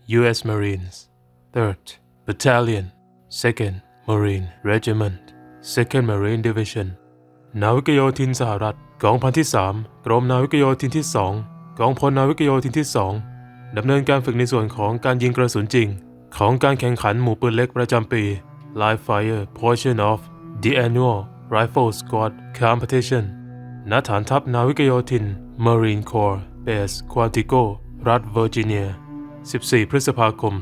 U.S. Marines 3rd Battalion 2nd Marine Regiment 2nd Marine Division นาวิกโยธินสหรัฐกองพันที่3กรมนาวิกโยธินที่2กองพลนาวิกโยธินที่2ดำเนินการฝึกในส่วนของการยิงกระสุนจริงของการแข่งขันหมู่ปืนเล็กประจำปี Live Fire Portion of the Annual Rifle Squad Competition ณ ฐานทัพนาวิกโยธิน Marine Corps Base Quantico รัฐเวอร์จิเนีย14 พฤษภาคม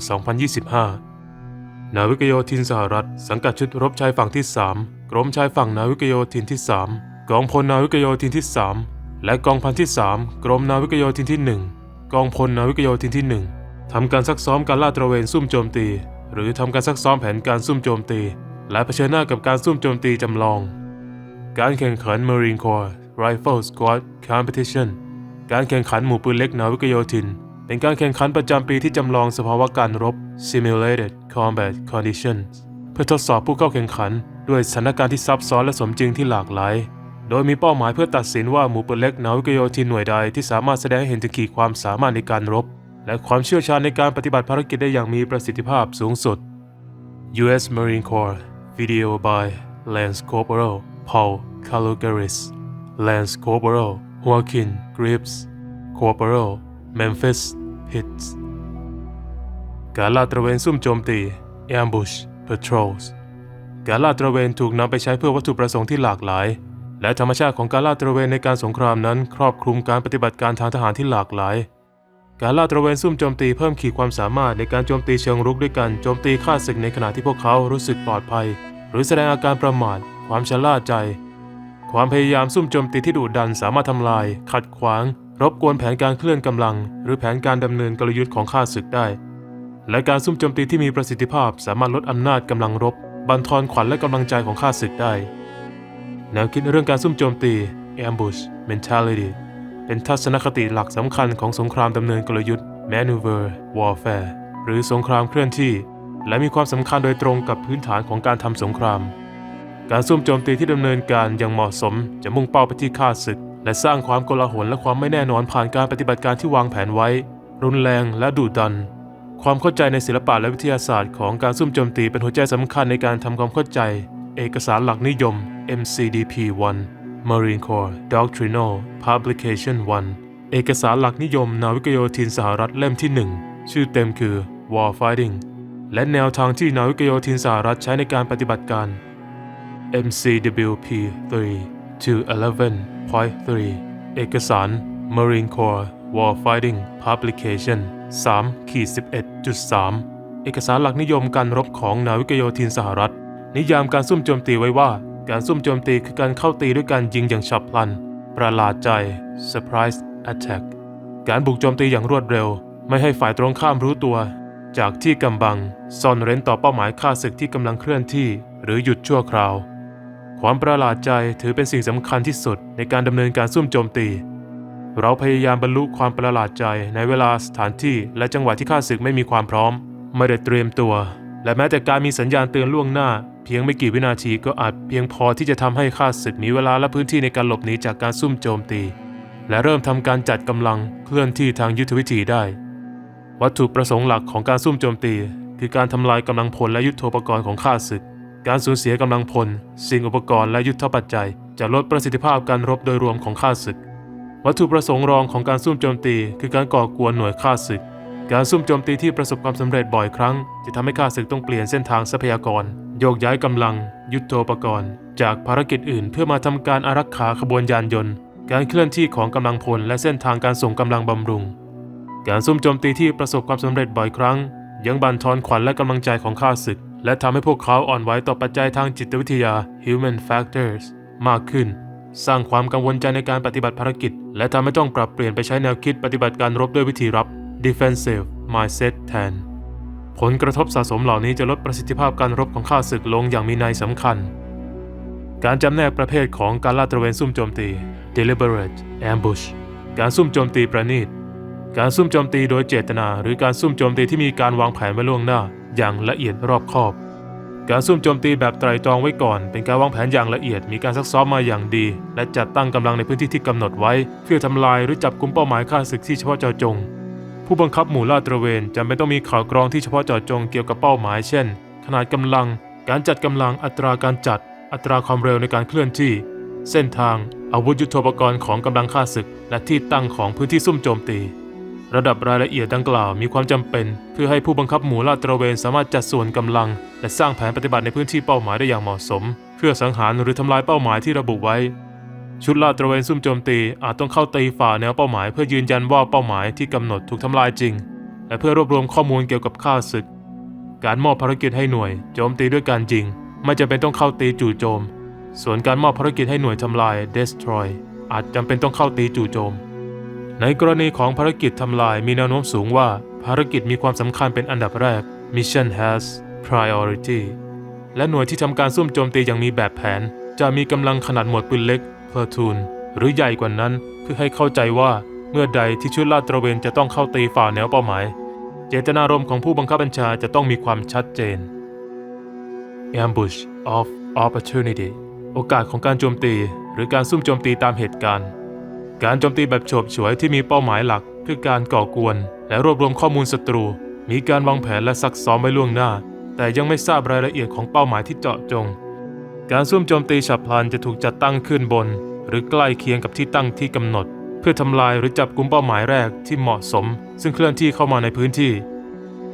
2025 นาวิกโยธินสหรัฐสังกัดชุดรบชายฝั่งที่3กรมชายฝั่งนาวิกโยธินที่3กองพลนาวิกโยธินที่3และกองพันที่3กรมนาวิกโยธินที่1กองพลนาวิกโยธินที่1ทำการซักซ้อมการลาดตระเวนซุ่มโจมตีหรือทำการซักซ้อมแผนการซุ่มโจมตีและเผชิญหน้ากับการซุ่มโจมตีจำลองการแข่งขัน Marine Corps Rifle Squad Competition การแข่งขันหมู่ปืนเล็กนาวิกโยธินเป็นการแข่งขันประจำปีที่จำลองสภาวะการรบ Simulated Combat Conditions เพื่อทดสอบผู้เข้าแข่งขันด้วยสถานการณ์ที่ซับซ้อนและสมจริงที่หลากหลายโดยมีเป้าหมายเพื่อตัดสินว่าหมู่ปืนเล็กนาวิกโยธินหน่วยใดที่สามารถแสดงให้เห็นถึงขีดความสามารถในการรบและความเชี่ยวชาญในการปฏิบัติภารกิจได้อย่างมีประสิทธิภาพสูงสุด U.S. Marine Corps Video by Lance Corporal Paul Kalugaris Lance Corporal Joaquin Gribbs Corporal Memphis Pitts การลาดตระเวนซุ่มโจมตี Ambush Patrols การลาดตระเวนถูกนำไปใช้เพื่อวัตถุประสงค์ที่หลากหลายและธรรมชาติของการลาดตระเวนในการสงครามนั้นครอบคลุมการปฏิบัติการทางทหารที่หลากหลายการลาดตระเวนซุ่มโจมตีเพิ่มขีดความสามารถในการโจมตีเชิงรุกด้วยการโจมตีฆ่าศึกในขณะที่พวกเขารู้สึกปลอดภัยหรือแสดงอาการประมาทความชะล่าใจความพยายามซุ่มโจมตีที่ดุดันสามารถทำลายขัดขวางรบกวนแผนการเคลื่อนกำลังหรือแผนการดำเนินกลยุทธ์ของข้าศึกได้และการซุ่มโจมตีที่มีประสิทธิภาพสามารถลดอำนาจกำลังรบบั่นทอนขวัญและกำลังใจของข้าศึกได้แนวคิดเรื่องการซุ่มโจมตี Ambush Mentality เป็นทัศนคติหลักสำคัญของสงครามดำเนินกลยุทธ์ Maneuver Warfare หรือสงครามเคลื่อนที่และมีความสำคัญโดยตรงกับพื้นฐานของการทำสงครามการซุ่มโจมตีที่ดำเนินการอย่างเหมาะสมจะมุ่งเป้าไปที่ข้าศึกและสร้างความโกลาหลและความไม่แน่นอนผ่านการปฏิบัติการที่วางแผนไว้รุนแรงและดุดันความเข้าใจในศิลปะและวิทยาศาสตร์ของการซุ่มโจมตีเป็นหัวใจสำคัญในการทำความเข้าใจเอกสารหลักนิยม MCDP-1 Marine Corps Doctrinal Publication 1 เอกสารหลักนิยมนาวิกโยธินสหรัฐเล่มที่1ชื่อเต็มคือ War Fighting และแนวทางที่นาวิกโยธินสหรัฐใช้ในการปฏิบัติการ MCWP 3 to 11.3 เอกสาร Marine Corps War Fighting Publication 3-11.3 เอกสารหลักนิยมการรบของนาวิกโยธินสหรัฐนิยามการซุ่มโจมตีไว้ว่าการซุ่มโจมตีคือการเข้าตีด้วยการยิงอย่างฉับพลันประหลาดใจ Surprise Attack การบุกโจมตีอย่างรวดเร็วไม่ให้ฝ่ายตรงข้ามรู้ตัวจากที่กำบังซ่อนเร้นต่อเป้าหมายฆ่าศึกที่กำลังเคลื่อนที่หรือหยุดชั่วคราวความประหลาดใจถือเป็นสิ่งสำคัญที่สุดในการดำเนินการซุ่มโจมตีเราพยายามบรรลุความประหลาดใจในเวลาสถานที่และจังหวะที่ข้าศึกไม่มีความพร้อมไม่ได้เตรียมตัวและแม้แต่การมีสัญญาณเตือนล่วงหน้าเพียงไม่กี่วินาทีก็อาจเพียงพอที่จะทำให้ข้าศึกมีเวลาและพื้นที่ในการหลบหนีจากการซุ่มโจมตีและเริ่มทำการจัดกำลังเคลื่อนที่ทางยุทธวิธีได้วัตถุประสงค์หลักของการซุ่มโจมตีคือการทำลายกำลังพลและยุทโธปกรณ์ของข้าศึกการสูญเสียกำลังพลสิ่งอุปกรณ์และยุทธปัจจัยจะลดประสิทธิภาพการรบโดยรวมของข้าศึกวัตถุประสงค์รองของการซุ่มโจมตีคือการก่อกวนหน่วยข้าศึกการซุ่มโจมตีที่ประสบความสำเร็จบ่อยครั้งจะทำให้ข้าศึกต้องเปลี่ยนเส้นทางทรัพยากรโยกย้ายกำลังยุทโธปกรณ์จากภารกิจอื่นเพื่อมาทำการอารักขาขบวนยานยนต์การเคลื่อนที่ของกำลังพลและเส้นทางการส่งกำลังบำรุงการซุ่มโจมตีที่ประสบความสำเร็จบ่อยครั้งยังบั่นทอนขวัญและกำลังใจของข้าศึกและทำให้พวกเขาอ่อนไหวต่อปัจจัยทางจิตวิทยา Human Factors มากขึ้นสร้างความกังวลใจในการปฏิบัติภารกิจและทำให้ต้องปรับเปลี่ยนไปใช้แนวคิดปฏิบัติการรบด้วยวิธีรับ Defensive Mindset แทนผลกระทบสะสมเหล่านี้จะลดประสิทธิภาพการรบของข้าศึกลงอย่างมีนัยสำคัญการจำแนกประเภทของการลาดตระเวนซุ่มโจมตี Deliberate Ambush การซุ่มโจมตีประณีตการซุ่มโจมตีโดยเจตนาหรือการซุ่มโจมตีที่มีการวางแผนไว้ล่วงหน้าอย่างละเอียดรอบคอบการซุ่มโจมตีแบบไตร่ตรองไว้ก่อนเป็นการวางแผนอย่างละเอียดมีการซักซ้อมมาอย่างดีและจัดตั้งกำลังในพื้นที่ที่กำหนดไว้เพื่อทำลายหรือจับกุมเป้าหมายฆ่าศึกที่เฉพาะเจาะจง ผู้บังคับหมู่ลาดตระเวนจำเป็นต้องมีข่าวกรองที่เฉพาะเจาะจงเกี่ยวกับเป้าหมายเช่นขนาดกำลังการจัดกำลังอัตราการจัดอัตราความเร็วในการเคลื่อนที่เส้นทางอาวุธยุทโธปกรณ์ของกำลังฆ่าศึกและที่ตั้งของพื้นที่ซุ่มโจมตีระดับรายละเอียดดังกล่าวมีความจำเป็นเพื่อให้ผู้บังคับหมู่ลาดตระเวนสามารถจัดส่วนกำลังและสร้างแผนปฏิบัติในพื้นที่เป้าหมายได้อย่างเหมาะสมเพื่อสังหารหรือทำลายเป้าหมายที่ระบุไว้ชุดลาดตระเวนซุ่มโจมตีอาจต้องเข้าตีฝ่าแนวเป้าหมายเพื่อยืนยันว่าเป้าหมายที่กำหนดถูกทำลายจริงและเพื่อรวบรวมข้อมูลเกี่ยวกับฆ่าศึกการมอบภารกิจให้หน่วยโจมตีด้วยการยิงไม่จำเป็นต้องเข้าตีจู่โจมส่วนการมอบภารกิจให้หน่วยทำลาย destroy อาจจำเป็นต้องเข้าตีจู่โจมในกรณีของภารกิจทำลายมีแนวโน้มสูงว่าภารกิจมีความสำคัญเป็นอันดับแรก Mission has priority และหน่วยที่ทำการซุ่มโจมตีอย่างมีแบบแผนจะมีกำลังขนาดหมวดปืนเล็ก platoon หรือใหญ่กว่านั้นเพื่อให้เข้าใจว่าเมื่อใดที่ชุดลาดตระเวนจะต้องเข้าตีฝ่าแนวเป้าหมายเจตนารมณ์ของผู้บังคับบัญชาจะต้องมีความชัดเจน Ambush of opportunity โอกาสของการโจมตีหรือการซุ่มโจมตีตามเหตุการณ์การโจมตีแบบโฉบฉวยที่มีเป้าหมายหลักคือการก่อกวนและรวบรวมข้อมูลศัตรูมีการวางแผนและซักซ้อมไว้ล่วงหน้าแต่ยังไม่ทราบรายละเอียดของเป้าหมายที่เจาะจงการซุ่มโจมตีฉับพลันจะถูกจัดตั้งขึ้นบนหรือใกล้เคียงกับที่ตั้งที่กำหนดเพื่อทำลายหรือจับกุมเป้าหมายแรกที่เหมาะสมซึ่งเคลื่อนที่เข้ามาในพื้นที่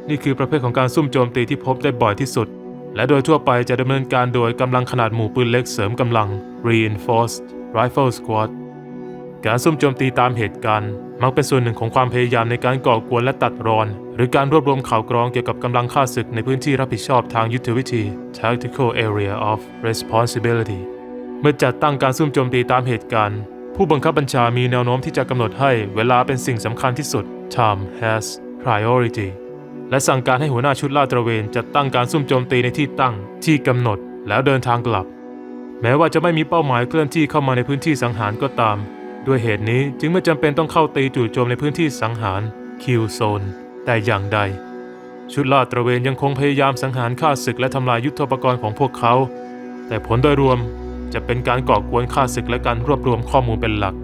นี่คือประเภทของการซุ่มโจมตีที่พบได้บ่อยที่สุดและโดยทั่วไปจะดำเนินการโดยกำลังขนาดหมู่ปืนเล็กเสริมกำลัง Reinforced Rifle Squad การซุ่มโจมตีตามเหตุการณ์มักเป็นส่วนหนึ่งของความพยายามในการก่อกวนและตัดรอนหรือการรวบรวมข่าวกรองเกี่ยวกับกำลังฆ่าศึกในพื้นที่รับผิดชอบทางยุทธวิธี Tactical Area of Responsibility เมื่อจัดตั้งการซุ่มโจมตีตามเหตุการณ์ผู้บังคับบัญชามีแนวโน้มที่จะกำหนดให้เวลาเป็นสิ่งสำคัญที่สุด Time has priority และสั่งการให้หัวหน้าชุดลาดตระเวนจัดตั้งการซุ่มโจมตีในที่ตั้งที่กำหนดแล้วเดินทางกลับแม้ว่าจะไม่มีเป้าหมายเคลื่อนที่เข้ามาในพื้นที่สังหารก็ตามด้วยเหตุนี้จึงไม่จำเป็นต้องเข้าตีจู่โจมในพื้นที่สังหาร Kill Zone แต่อย่างใดชุดลาดตระเวนยังคงพยายามสังหารฆ่าศึกและทำลายยุทโธปกรณ์ของพวกเขาแต่ผลโดยรวมจะเป็นการก่อกวนฆ่าศึกและการรวบรวมข้อมูลเป็นหลัก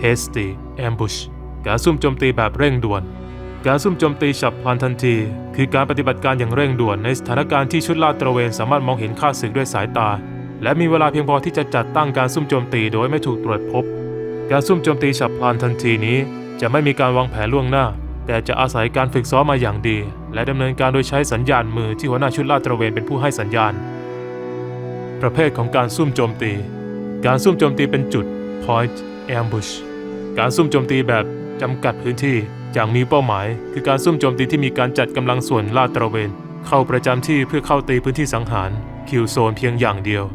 Hasty Ambush การซุ่มโจมตีแบบเร่งด่วนการซุ่มโจมตีฉับพลันทันทีคือการปฏิบัติการอย่างเร่งด่วนในสถานการณ์ที่ชุดลาดตระเวนสามารถมองเห็นฆ่าศึกด้วยสายตาและมีเวลาเพียงพอที่จะจัดตั้งการซุ่มโจมตีโดยไม่ถูกตรวจพบการซุ่มโจมตีฉับพลันทันทีนี้จะไม่มีการวางแผนล่วงหน้าแต่จะอาศัยการฝึกซ้อมมาอย่างดีและดำเนินการโดยใช้สัญญาณมือที่หัวหน้าชุดลาดตระเวนเป็นผู้ให้สัญญาณประเภทของการซุ่มโจมตีการซุ่มโจมตีเป็นจุด Point Ambush การซุ่มโจมตีแบบจำกัดพื้นที่อย่างมีเป้าหมายคือการซุ่มโจมตีที่มีการจัดกำลังส่วนลาดตระเวนเข้าประจำที่เพื่อเข้าตีพื้นที่สังหาร Kill Zone เพียงอย่างเดียว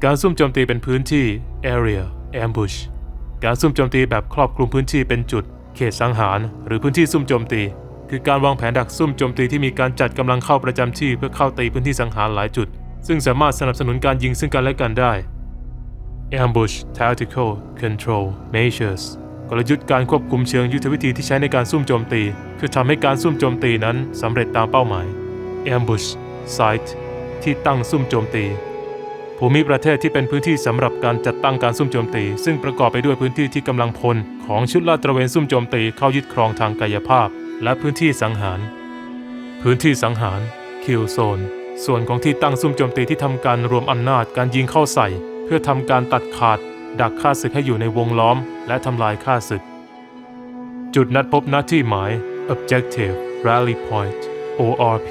การซุ่มโจมตีเป็นพื้นที่ Area Ambush การซุ่มโจมตีแบบครอบคลุมพื้นที่เป็นจุดเขตสังหารหรือพื้นที่ซุ่มโจมตีคือการวางแผนดักซุ่มโจมตีที่มีการจัดกำลังเข้าประจำที่เพื่อเข้าตีพื้นที่สังหารหลายจุดซึ่งสามารถสนับสนุนการยิงซึ่งกันและกันได้ Ambush Tactical Control Measures กลยุทธ์การควบคุมเชิงยุทธวิธีที่ใช้ในการซุ่มโจมตีเพื่อทำให้การซุ่มโจมตีนั้นสำเร็จตามเป้าหมาย Ambush Site ที่ตั้งซุ่มโจมตีภูมิประเทศที่เป็นพื้นที่สำหรับการจัดตั้งการซุ่มโจมตีซึ่งประกอบไปด้วยพื้นที่ที่กำลังพลของชุดลาดตระเวนซุ่มโจมตีเข้ายึดครองทางกายภาพและพื้นที่สังหารพื้นที่สังหาร Kill Zone ส่วนของที่ตั้งซุ่มโจมตีที่ทำการรวมอำนาจการยิงเข้าใส่เพื่อทำการตัดขาดดักฆ่าศึกให้อยู่ในวงล้อมและทำลายฆ่าศึกจุดนัดพบณที่หมาย Objective Rally Point ORP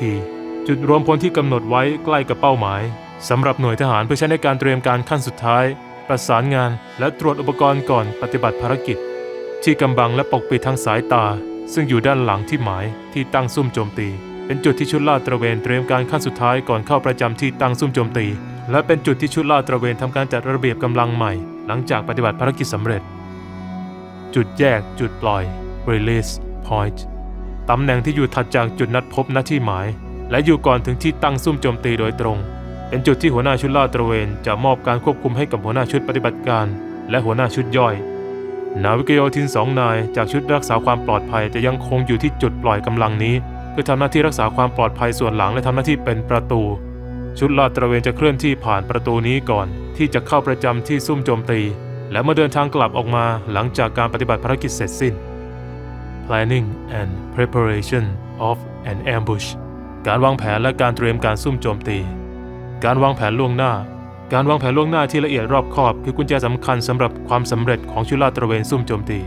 จุดรวมพลที่กำหนดไว้ใกล้กับเป้าหมายสำหรับหน่วยทหารเพื่อใช้ในการเตรียมการขั้นสุดท้ายประสานงานและตรวจอุปกรณ์ก่อนปฏิบัติภารกิจที่กำบังและปกปิดทางสายตาซึ่งอยู่ด้านหลังที่หมายที่ตั้งซุ่มโจมตีเป็นจุดที่ชุดลาดตระเวนเตรียมการขั้นสุดท้ายก่อนเข้าประจำที่ตั้งซุ่มโจมตีและเป็นจุดที่ชุดลาดตระเวนทำการจัดระเบียบกำลังใหม่หลังจากปฏิบัติภารกิจสำเร็จจุดแยกจุดปล่อย Release Point ตำแหน่งที่อยู่ถัดจากจุดนัดพบณที่หมายและอยู่ก่อนถึงที่ตั้งซุ่มโจมตีโดยตรงเป็นจุดที่หัวหน้าชุดลาดตระเวนจะมอบการควบคุมให้กับหัวหน้าชุดปฏิบัติการและหัวหน้าชุดย่อยนาวิกโยธิน2 นายจากชุดรักษาความปลอดภัยจะยังคงอยู่ที่จุดปล่อยกำลังนี้เพื่อทำหน้าที่รักษาความปลอดภัยส่วนหลังและทำหน้าที่เป็นประตูชุดลาดตระเวนจะเคลื่อนที่ผ่านประตูนี้ก่อนที่จะเข้าประจำที่ซุ่มโจมตีและเมื่อเดินทางกลับออกมาหลังจากการปฏิบัติภารกิจเสร็จสิ้น planning and preparation of an ambush การวางแผนและการเตรียมการซุ่มโจมตีการวางแผนล่วงหน้าที่ละเอียดรอบคอบคือกุญแจสำคัญสำหรับความสำเร็จของชุดลาดตระเวนซุ่มโจมตี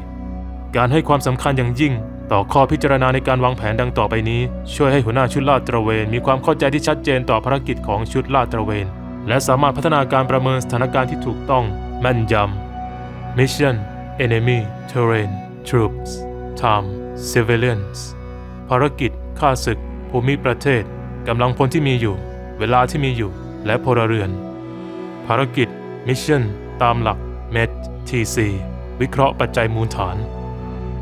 การให้ความสำคัญอย่างยิ่งต่อข้อพิจารณาในการวางแผนดังต่อไปนี้ช่วยให้หัวหน้าชุดลาดตระเวนมีความเข้าใจที่ชัดเจนต่อภารกิจของชุดลาดตระเวนและสามารถพัฒนาการประเมินสถานการณ์ที่ถูกต้องแม่นยำ Mission Enemy Terrain Troops Time Civilians ภารกิจฆ่าศึกภูมิประเทศกำลังพลที่มีอยู่เวลาที่มีอยู่และพลเรือนภารกิจ Mission ตามหลัก MET-TC วิเคราะห์ปัจจัยมูลฐาน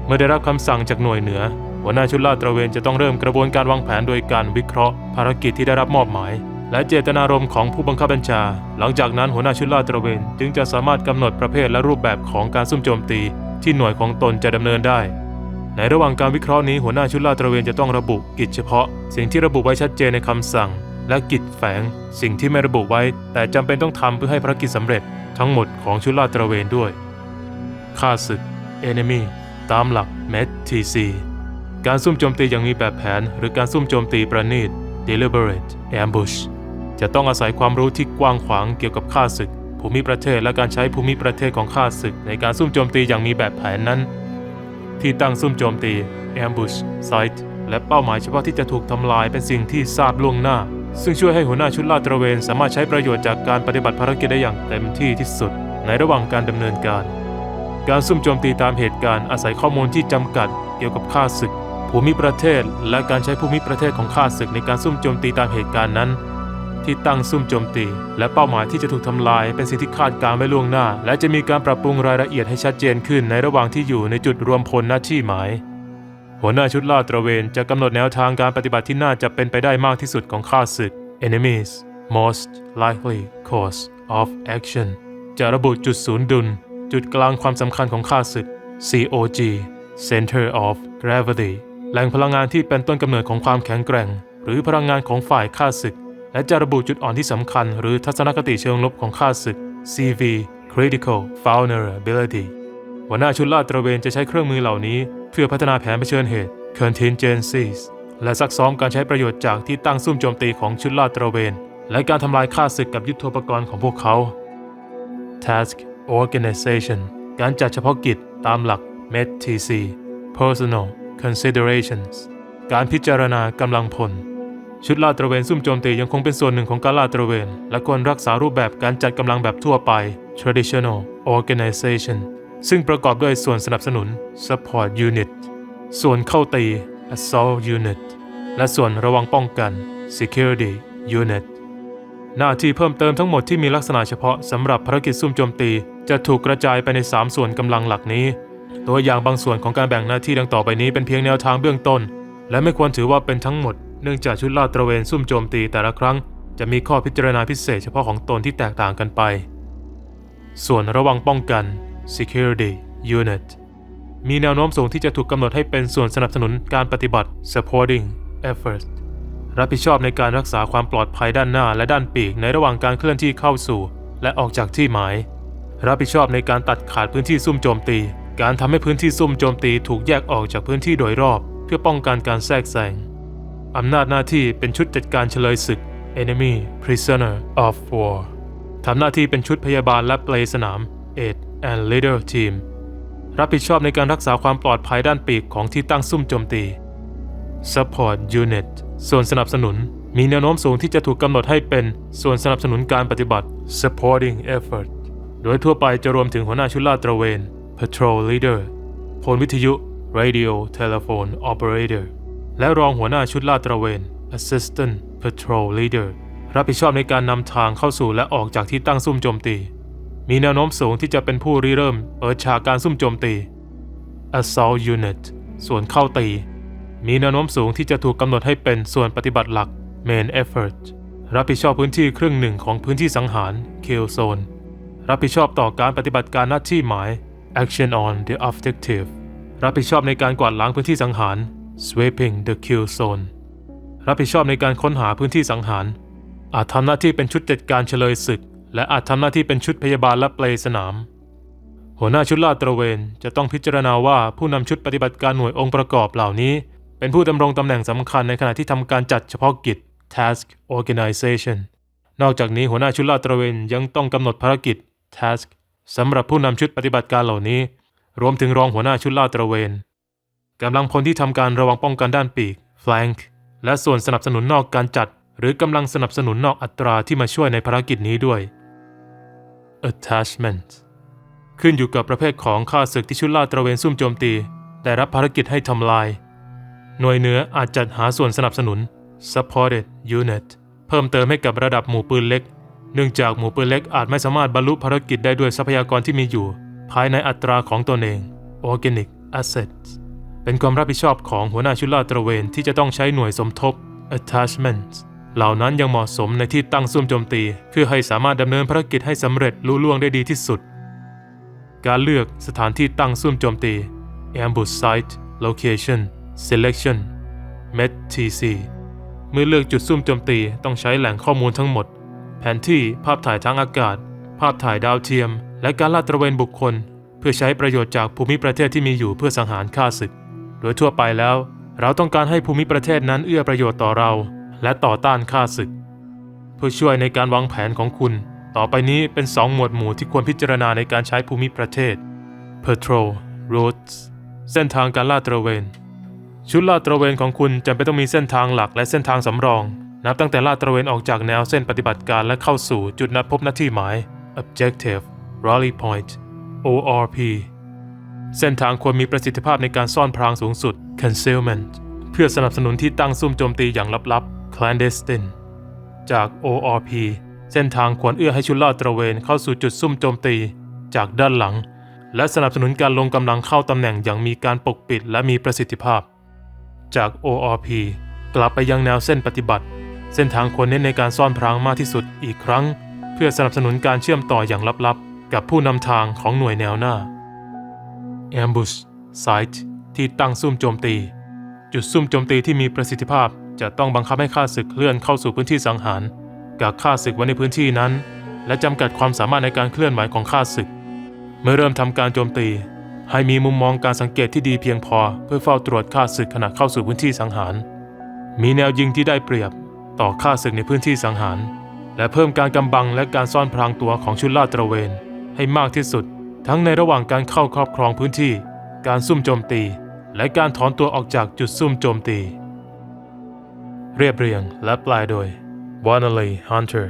เมื่อได้รับคำสั่งจากหน่วยเหนือหัวหน้าชุดลาดตระเวนจะต้องเริ่มกระบวนการวางแผนโดยการวิเคราะห์ภารกิจที่ได้รับมอบหมายและเจตนารมณ์ของผู้บังคับบัญชาหลังจากนั้นหัวหน้าชุดลาดตระเวนจึงจะสามารถกำหนดประเภทและรูปแบบของการซุ่มโจมตีที่หน่วยของตนจะดำเนินได้ในระหว่างการวิเคราะห์นี้หัวหน้าชุดลาดตระเวนจะต้องระบุกิจเฉพาะสิ่งที่ระบุไว้ชัดเจนในคำสั่งและกิจแฝงสิ่งที่ไม่ระบุไว้แต่จำเป็นต้องทำเพื่อให้ภารกิจสำเร็จทั้งหมดของชุดลาดตระเวนด้วยฆ่าศึก Enemy ตามหลัก MET-TC การซุ่มโจมตีอย่างมีแบบแผนหรือการซุ่มโจมตีประณีต Deliberate Ambush จะต้องอาศัยความรู้ที่กว้างขวางเกี่ยวกับฆ่าศึกภูมิประเทศและการใช้ภูมิประเทศของฆ่าศึกในการซุ่มโจมตีอย่างมีแบบแผนนั้นที่ตั้งซุ่มโจมตี Ambush Site และเป้าหมายเฉพาะที่จะถูกทำลายเป็นสิ่งที่ทราบล่วงหน้าซึ่งช่วยให้หัวหน้าชุดลาดตระเวนสามารถใช้ประโยชน์จากการปฏิบัติภารกิจได้อย่างเต็มที่ที่สุดในระหว่างการดำเนินการซุ่มโจมตีตามเหตุการณ์อาศัยข้อมูลที่จำกัดเกี่ยวกับฆ่าศึกภูมิประเทศและการใช้ภูมิประเทศของฆ่าศึกในการซุ่มโจมตีตามเหตุการณ์นั้นที่ตั้งซุ่มโจมตีและเป้าหมายที่จะถูกทำลายเป็นสิ่งที่คาดการณ์ไว้ล่วงหน้าและจะมีการปรับปรุงรายละเอียดให้ชัดเจนขึ้นในระหว่างที่อยู่ในจุดรวมพลณที่หมายหัวหน้าชุดลาดตระเวนจะกำหนดแนวทางการปฏิบัติที่น่าจะเป็นไปได้มากที่สุดของฆ่าศึก Enemies Most Likely Course of Action จะระบุจุดศูนย์ดุลจุดกลางความสำคัญของฆ่าศึก COG Center of Gravity แหล่งพลังงานที่เป็นต้นกำเนิดของความแข็งแกร่งหรือพลังงานของฝ่ายฆ่าศึกและจะระบุจุดอ่อนที่สำคัญหรือทัศนคติเชิงลบของฆ่าศึก CV Critical Vulnerability หัวหน้าชุดลาดตระเวนจะใช้เครื่องมือเหล่านี้เพื่อพัฒนาแผนเผชิญเหตุ Contingencies และซักซ้อมการใช้ประโยชน์จากที่ตั้งซุ่มโจมตีของชุดลาดตระเวนและการทำลายฆ่าศึกกับยุทโธปกรณ์ของพวกเขา Task Organization การจัดเฉพาะกิจตามหลัก MET-TC Personal Considerations การพิจารณากำลังพลชุดลาดตระเวนซุ่มโจมตียังคงเป็นส่วนหนึ่งของการลาดตระเวนและควรรักษารูปแบบการจัดกำลังแบบทั่วไป Traditional Organization ซึ่งประกอบด้วยส่วนสนับสนุน Support Unit ส่วนเข้าตี Assault Unit และส่วนระวังป้องกัน Security Unit หน้าที่เพิ่มเติมทั้งหมดที่มีลักษณะเฉพาะสำหรับภารกิจซุ่มโจมตีจะถูกกระจายไปใน3ส่วนกำลังหลักนี้ตัวอย่างบางส่วนของการแบ่งหน้าที่ดังต่อไปนี้เป็นเพียงแนวทางเบื้องต้นและไม่ควรถือว่าเป็นทั้งหมดเนื่องจากชุดลาดตระเวนซุ่มโจมตีแต่ละครั้งจะมีข้อพิจารณาพิเศษเฉพาะของตนที่แตกต่างกันไปส่วนระวังป้องกัน Security Unit มีแนวโน้มสูงที่จะถูกกำหนดให้เป็นส่วนสนับสนุนการปฏิบัติ Supporting Effort รับผิดชอบในการรักษาความปลอดภัยด้านหน้าและด้านปีกในระหว่างการเคลื่อนที่เข้าสู่และออกจากที่หมายรับผิดชอบในการตัดขาดพื้นที่ซุ่มโจมตีการทำให้พื้นที่ซุ่มโจมตีถูกแยกออกจากพื้นที่โดยรอบเพื่อป้องกันการแทรกแซงอำนาจหน้าที่เป็นชุดจัดการเฉลยศึก Enemy Prisoner of War ทำหน้าที่เป็นชุดพยาบาลและเปลสนาม Aid and Leader Team รับผิดชอบในการรักษาความปลอดภัยด้านปีกของที่ตั้งซุ่มโจมตี Support Unit ส่วนสนับสนุนมีแนวโน้มสูงที่จะถูกกำหนดให้เป็นส่วนสนับสนุนการปฏิบัติ Supporting Effort โดยทั่วไปจะรวมถึงหัวหน้าชุดลาดตระเวน Patrol Leader พลวิทยุ Radio Telephone Operator และรองหัวหน้าชุดลาดตระเวน Assistant Patrol Leader รับผิดชอบในการนำทางเข้าสู่และออกจากที่ตั้งซุ่มโจมตีมีแนวโน้มสูงที่จะเป็นผู้ริเริ่มเปิดฉากการซุ่มโจมตี Assault Unit ส่วนเข้าตีมีแนวโน้มสูงที่จะถูกกำหนดให้เป็นส่วนปฏิบัติหลัก Main Effort รับผิดชอบพื้นที่ครึ่งหนึ่งของพื้นที่สังหาร Kill Zone รับผิดชอบต่อการปฏิบัติการหน้าที่หมาย Action on the Objective รับผิดชอบในการกวาดล้างพื้นที่สังหาร Sweeping the Kill Zone รับผิดชอบในการค้นหาพื้นที่สังหารอาจทำหน้าที่เป็นชุดจัดการเฉลยศึกและอาจทำหน้าที่เป็นชุดพยาบาลและเปลสนาม หัวหน้าชุดลาดตระเวนจะต้องพิจารณาว่าผู้นำชุดปฏิบัติการหน่วยองค์ประกอบเหล่านี้เป็นผู้ดำรงตำแหน่งสำคัญในขณะที่ทำการจัดเฉพาะกิจ Task Organization นอกจากนี้หัวหน้าชุดลาดตระเวนยังต้องกำหนดภารกิจ Task สำหรับผู้นำชุดปฏิบัติการเหล่านี้รวมถึงรองหัวหน้าชุดลาดตระเวนกำลังพลที่ทำการระวังป้องกันด้านปีก Flank และส่วนสนับสนุนนอกการจัดหรือกำลังสนับสนุนนอกอัตราที่มาช่วยในภารกิจนี้ด้วย Attachment ขึ้นอยู่กับประเภทของข้าศึกที่ชุดลาดตระเวนซุ่มโจมตีได้รับภารกิจให้ทำลายหน่วยเหนืออาจจัดหาส่วนสนับสนุน Supported Unit เพิ่มเติมให้กับระดับหมู่ปืนเล็กเนื่องจากหมู่ปืนเล็กอาจไม่สามารถบรรลุภารกิจได้ด้วยทรัพยากรที่มีอยู่ภายในอัตราของตนเอง Organic Assets เป็นความรับผิดชอบของหัวหน้าชุดลาดตระเวนที่จะต้องใช้หน่วยสมทบ Attachments เหล่านั้นยังเหมาะสมในที่ตั้งซุ่มโจมตีเพื่อให้สามารถดำเนินภารกิจให้สำเร็จลุล่วงได้ดีที่สุดการเลือกสถานที่ตั้งซุ่มโจมตี Ambush Site Location Selection MET-TC เมื่อเลือกจุดซุ่มโจมตีต้องใช้แหล่งข้อมูลทั้งหมดแผนที่ภาพถ่ายทางอากาศภาพถ่ายดาวเทียมและการลาดตระเวนบุคคลเพื่อใช้ประโยชน์จากภูมิประเทศที่มีอยู่เพื่อสังหารข้าศึกโดยทั่วไปแล้วเราต้องการให้ภูมิประเทศนั้นเอื้อประโยชน์ต่อเราและต่อต้านข้าศึกเพื่อช่วยในการวางแผนของคุณต่อไปนี้เป็น2หมวดหมู่ที่ควรพิจารณาในการใช้ภูมิประเทศ Patrol Routes เส้นทางการลาดตระเวนชุดลาดตระเวนของคุณจำเป็นต้องมีเส้นทางหลักและเส้นทางสำรองนับตั้งแต่ลาดตระเวนออกจากแนวเส้นปฏิบัติการและเข้าสู่จุดนัดพบหน้าที่หมาย Objective Rally Point ORP เส้นทางควรมีประสิทธิภาพในการซ่อนพรางสูงสุด Concealment เพื่อสนับสนุนที่ตั้งซุ่มโจมตีอย่างลับๆ Clandestine จาก ORP เส้นทางควรเอื้อให้ชุดลาดตระเวนเข้าสู่จุดซุ่มโจมตีจากด้านหลังและสนับสนุนการลงกำลังเข้าตำแหน่งอย่างมีการปกปิดและมีประสิทธิภาพจาก ORP กลับไปยังแนวเส้นปฏิบัติเส้นทางควรเน้นในการซ่อนพรางมากที่สุดอีกครั้งเพื่อสนับสนุนการเชื่อมต่ออย่างลับๆกับผู้นำทางของหน่วยแนวหน้า Ambush Site ที่ตั้งซุ่มโจมตีจุดซุ่มโจมตีที่มีประสิทธิภาพจะต้องบังคับให้ข้าศึกเคลื่อนเข้าสู่พื้นที่สังหารกักข้าศึกไว้ในพื้นที่นั้นและจำกัดความสามารถในการเคลื่อนไหวของข้าศึกเมื่อเริ่มทำการโจมตีให้มีมุมมองการสังเกตที่ดีเพียงพอเพื่อเฝ้าตรวจข้าศึกขณะเข้าสู่พื้นที่สังหารมีแนวยิงที่ได้เปรียบต่อข้าศึกในพื้นที่สังหารและเพิ่มการกำบังและการซ่อนพรางตัวของชุดลาดตระเวนให้มากที่สุดทั้งในระหว่างการเข้าครอบครองพื้นที่การซุ่มโจมตีและการถอนตัวออกจากจุดซุ่มโจมตีเรียบเรียงและแปลโดย Wanley Hunter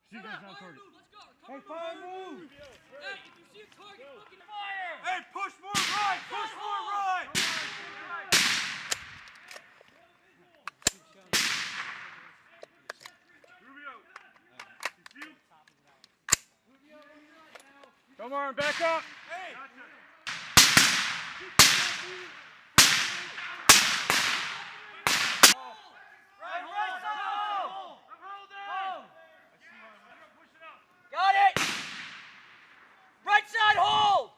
See you guys on target. Hey, fire move! Hey, if you see a target, fucking fire! Hey, push more right! Push more right! Come on, back up. Hey! Right side! Got it! Right side, hold!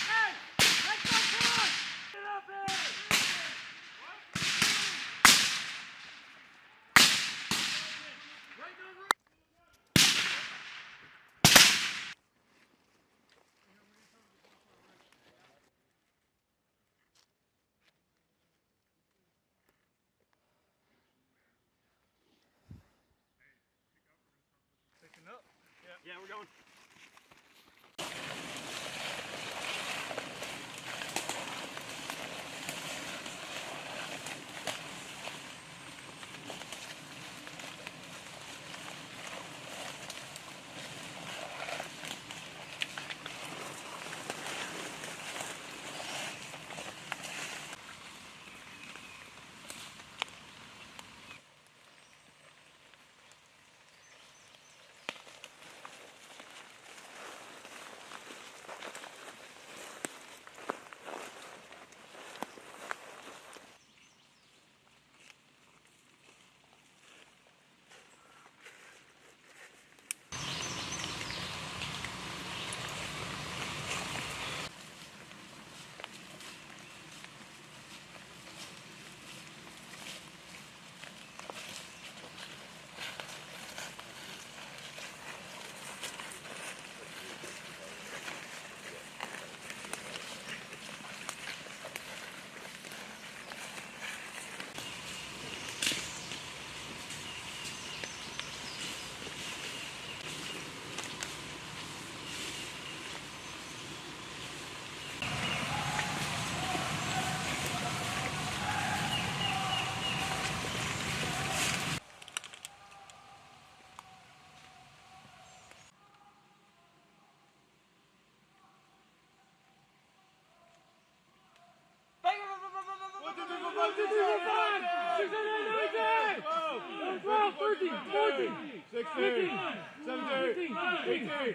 Hey! Right side, push! Get up here! Yeah, we're going.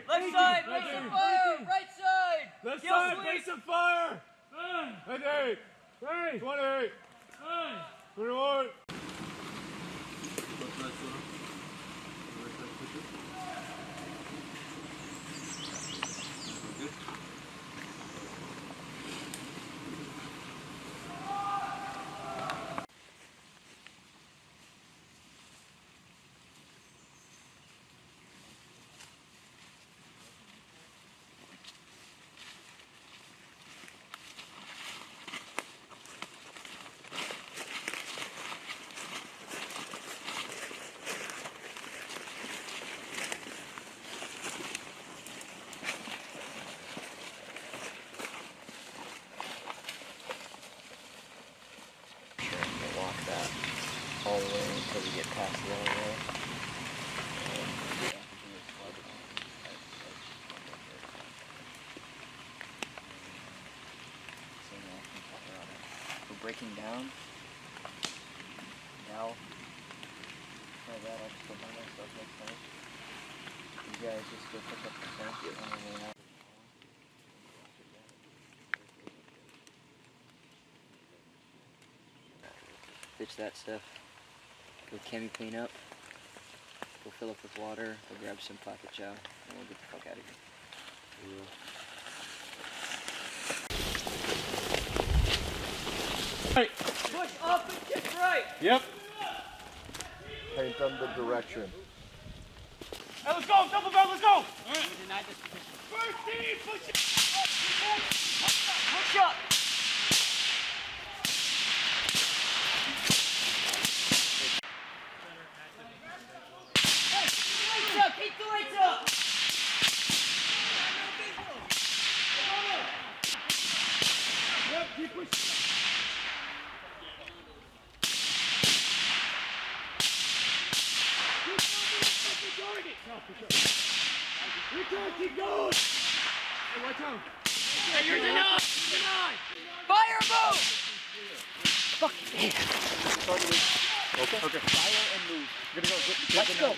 Left side, brace and fire! Right side! Left Kill side, sweep. brace and fire. 19, 20, 21. Walk that all the way until we get past the other way. We're breaking down. Now, like that, I'll just go by myself next time. You guys just go pick up the tank on the way out. Ditch that stuff. Go chemi clean up. Go fill up with water. Go grab some pocket chow, and we'll get the fuck out of here. Push up and kick right! Yep. Paint them the direction. Hey, let's go. Double bell. Let's go. First team, push it! Push up! Lights up! Keep the lights up! Yep. Keep pushing. Fire, move! Okay. Fire and move. Let's go.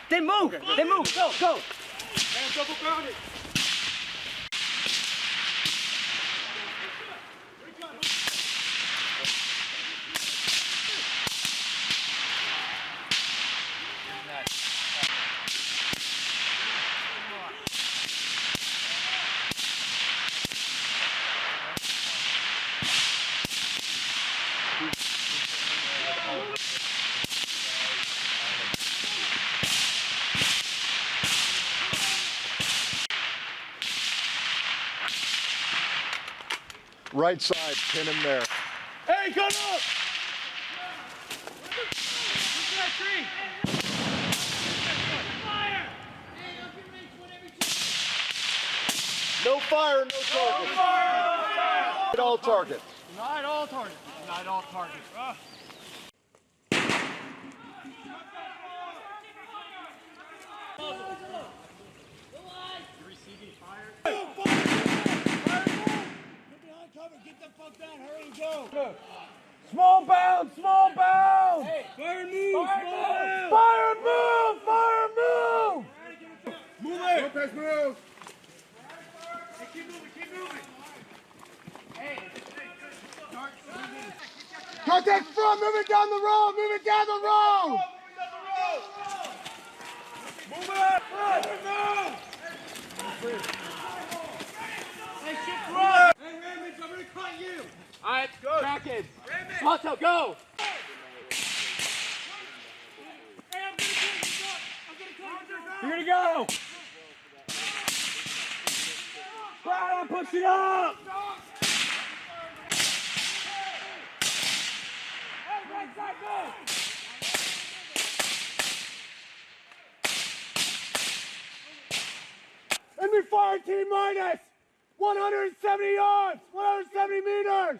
Then move. Then move. Go. Go. Double grounded. Right side, pin him there. Hey, gun up! No fire, no target. Hit all targets. Not all targets. Not all targets. Small bound, small bound! Fire and move! Fire and move! Fire and move! Move it! Lopez, move! Keep moving! Contact front, move it down the road, move it down the road! Move it! Move! Hey, shift right! Hey, Raymond, I'm gonna cut you! Alright, go! Kraken! Swato, go! You're gonna go! Crowd, push it up! Hey, right side, go! Enemy fire T minus 170 yards, 170 meters!